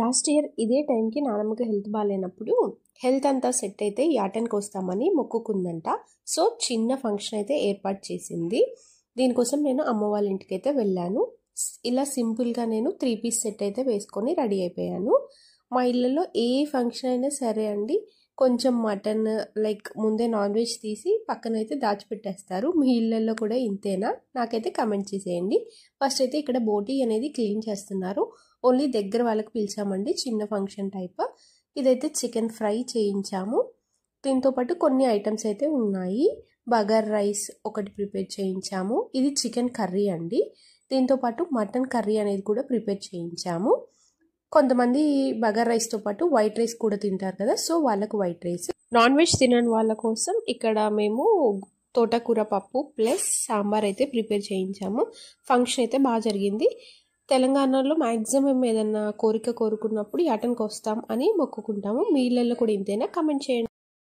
Last year ఇదే టైంకి నానమ్మకి health బాగాలేనప్పుడు హెల్త్ అంతా సెట్ అయితే యాటన్కి వస్తామని మొక్కుకుందంట. సో చిన్న ఫంక్షన్ అయితే ఏర్పాటు చేసింది. దీనికోసం నేను అమ్మ వాళ్ళ ఇంటికి అయితే వెళ్ళాను. ఇలా సింపుల్గా నేను 3 పీస్ సెట్ అయితే వేసుకొని రెడీ అయిపోయాను. మా ఇళ్ళలో ఏ ఫంక్షన్ అయినా సరే అండి, కొంచెం మటన్ లైక్ ముందే నాన్ వెజ్ తీసి పక్కనైతే దాచిపెట్టేస్తారు. మీ ఇళ్ళల్లో కూడా ఇంతేనా? నాకైతే కమెంట్ చేసేయండి. ఫస్ట్ అయితే ఇక్కడ బోటీ అనేది క్లీన్ చేస్తున్నారు. ఓన్లీ దగ్గర వాళ్ళకి పిలిచామండి, చిన్న ఫంక్షన్ టైప్. ఇదైతే చికెన్ ఫ్రై చేయించాము. దీంతో పాటు కొన్ని ఐటమ్స్ అయితే ఉన్నాయి. బగార్ రైస్ ఒకటి ప్రిపేర్ చేయించాము. ఇది చికెన్ కర్రీ అండి. దీంతో పాటు మటన్ కర్రీ అనేది కూడా ప్రిపేర్ చేయించాము. కొంతమంది బగార్ రైస్తో పాటు వైట్ రైస్ కూడా తింటారు కదా, సో వాళ్ళకు వైట్ రైస్. నాన్ వెజ్ తినని వాళ్ళ కోసం ఇక్కడ మేము తోటకూర పప్పు ప్లస్ సాంబార్ అయితే ప్రిపేర్ చేయించాము. ఫంక్షన్ అయితే బాగా జరిగింది. తెలంగాణలో మ్యాక్సిమం ఏదన్నా కోరిక కోరుకున్నప్పుడు యాటన్కి వస్తాం అని మొక్కుకుంటాము. మీ ఇళ్ళల్లో కూడా ఇంతేనా? కమెంట్ చేయండి.